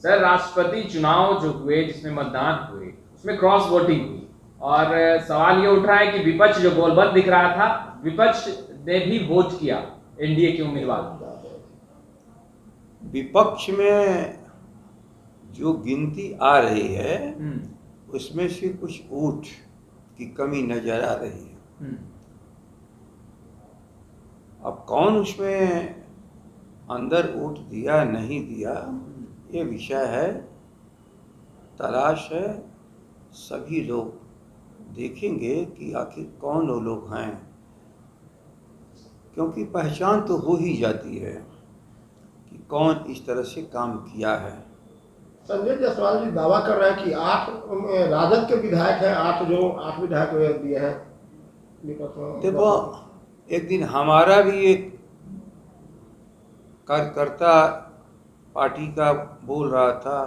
Sir, राष्ट्रपति चुनाव जो हुए, जिसमें मतदान हुए, उसमें क्रॉस वोटिंग हुई और सवाल ये उठ रहा है कि विपक्ष जो गोलबंद दिख रहा था, विपक्ष ने भी वोट किया एनडीए के उम्मीदवार। विपक्ष में जो गिनती आ रही है उसमें से कुछ वोट की कमी नजर आ रही है। अब कौन उसमें अंदर वोट दिया नहीं दिया, ये विषय है, तलाश है। सभी लोग देखेंगे कि आखिर कौन वो लोग हैं, क्योंकि पहचान तो हो ही जाती है कि कौन इस तरह से काम किया है। संजय जायसवाल जी दावा कर रहे हैं कि 8 राजद के विधायक हैं, 8 विधायक दिए हैं। देखो, एक दिन हमारा भी एक कार्यकर्ता पार्टी का बोल रहा था,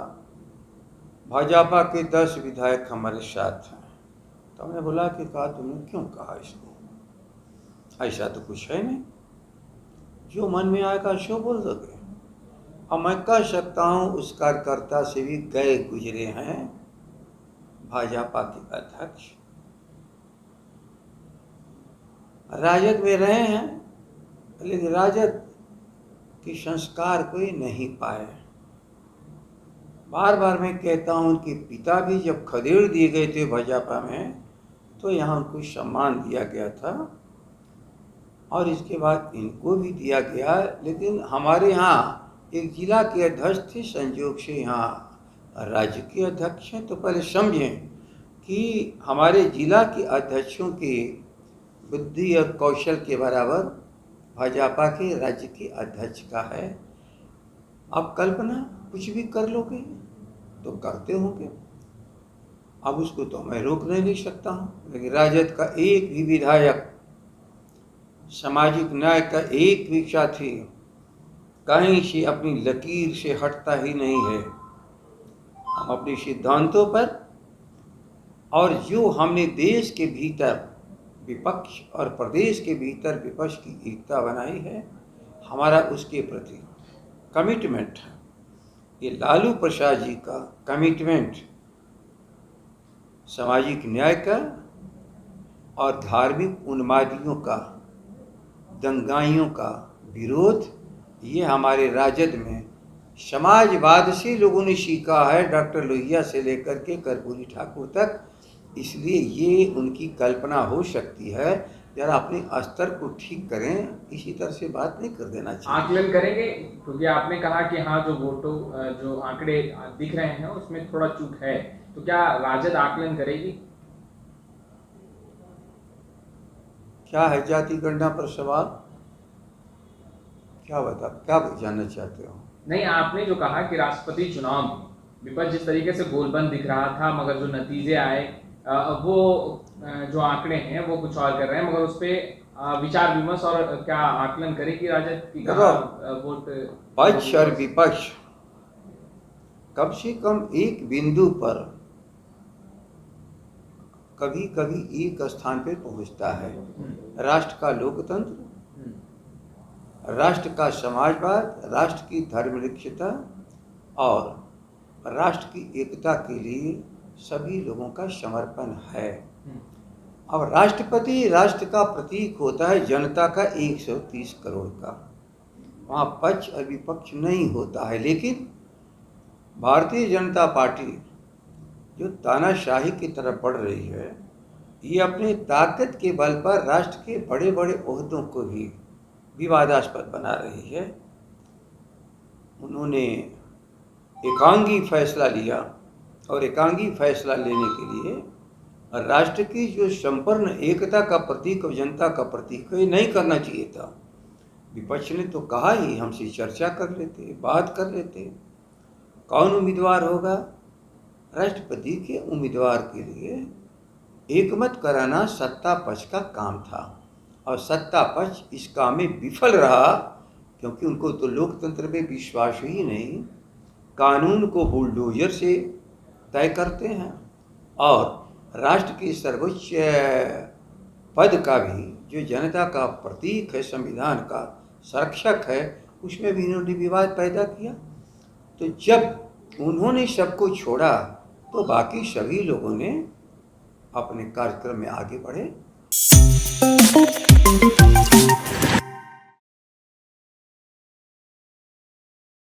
भाजपा के 10 विधायक हमारे साथ हैं। तो हमने बोला कि कहा तुमने क्यों कहा इसको, ऐसा तो कुछ है नहीं, जो मन में आएगा सो बोल दोगे। अब मैं कह सकता हूँ उस कार्यकर्ता से भी गए गुजरे हैं भाजपा के अध्यक्ष, राजद में रहे हैं, लेकिन राजद के संस्कार कोई नहीं पाए। बार बार मैं कहता हूँ कि पिता भी जब खदेड़ दिए गए थे भाजपा में, तो यहाँ उनको सम्मान दिया गया था और इसके बाद इनको भी दिया गया। लेकिन हमारे यहाँ एक जिला के अध्यक्ष थे, संयोग से यहाँ राज्य के अध्यक्ष हैं, तो पहले समझें कि हमारे जिला के अध्यक्षों की बुद्धि और कौशल के बराबर भाजपा के राज्य के अध्यक्ष का है। अब कल्पना कुछ भी कर लोगे तो करते होंगे, अब उसको तो मैं रोक नहीं सकता हूँ। लेकिन राजद का एक भी विधायक, सामाजिक न्याय का एक भी साथी कहीं से अपनी लकीर से हटता ही नहीं है। हम अपने सिद्धांतों पर और जो हमने देश के भीतर विपक्ष और प्रदेश के भीतर विपक्ष की एकता बनाई है, हमारा उसके प्रति कमिटमेंट है। ये लालू प्रसाद जी का कमिटमेंट सामाजिक न्याय का और धार्मिक उन्मादियों का, दंगाइयों का विरोध, ये हमारे राजद में समाजवाद से लोगों ने सीखा है, डॉक्टर लोहिया से लेकर के कर्पूरी ठाकुर तक। इसलिए ये उनकी कल्पना हो सकती है, जरा अपने स्तर को ठीक करें, इसी तरह से बात नहीं कर देना चाहिए। आकलन करेंगे, क्योंकि आपने कहा कि हाँ, जो आंकड़े दिख रहे हैं उसमें थोड़ा चूक है, तो क्या राजद आकलन करेगी? क्या है जाति गणना पर सवाल, क्या जानना चाहते हो? नहीं, आपने जो कहा कि राष्ट्रपति चुनाव में विपक्ष जिस तरीके से गोलबंद दिख रहा था, मगर जो नतीजे आए वो जो आंकड़े हैं वो कुछ और कर रहे हैं, मगर उस पर विचार विमर्श और क्या आकलन करेगी राजद की? वोट पक्ष और विपक्ष कम से कम एक बिंदु पर कभी कभी एक स्थान पे पहुंचता है। राष्ट्र का लोकतंत्र, राष्ट्र का समाजवाद, राष्ट्र की धर्मनिरपेक्षता और राष्ट्र की एकता के लिए सभी लोगों का समर्पण है। अब राष्ट्रपति राष्ट्र का प्रतीक होता है, जनता का 130 करोड़ का, वहाँ पक्ष और विपक्ष नहीं होता है। लेकिन भारतीय जनता पार्टी जो तानाशाही की तरफ बढ़ रही है, ये अपनी ताकत के बल पर राष्ट्र के बड़े बड़े ओहदों को भी विवादास्पद बना रही है। उन्होंने एकांगी फैसला लिया और एकांगी फैसला लेने के लिए राष्ट्र की जो संपूर्ण एकता का प्रतीक और जनता का प्रतीक है, ये नहीं करना चाहिए था। विपक्ष ने तो कहा ही, हमसे चर्चा कर लेते, बात कर लेते, कौन उम्मीदवार होगा। राष्ट्रपति के उम्मीदवार के लिए एकमत कराना सत्ता पक्ष का काम था और सत्ता पक्ष इस काम में विफल रहा, क्योंकि उनको तो लोकतंत्र में विश्वास ही नहीं। कानून को बुलडोजर से तय करते हैं और राष्ट्र के सर्वोच्च पद का भी, जो जनता का प्रतीक है, संविधान का संरक्षक है, उसमें भी इन्होंने विवाद पैदा किया। तो जब उन्होंने सब कुछ छोड़ा तो बाकी सभी लोगों ने अपने कार्यक्रम में आगे बढ़े।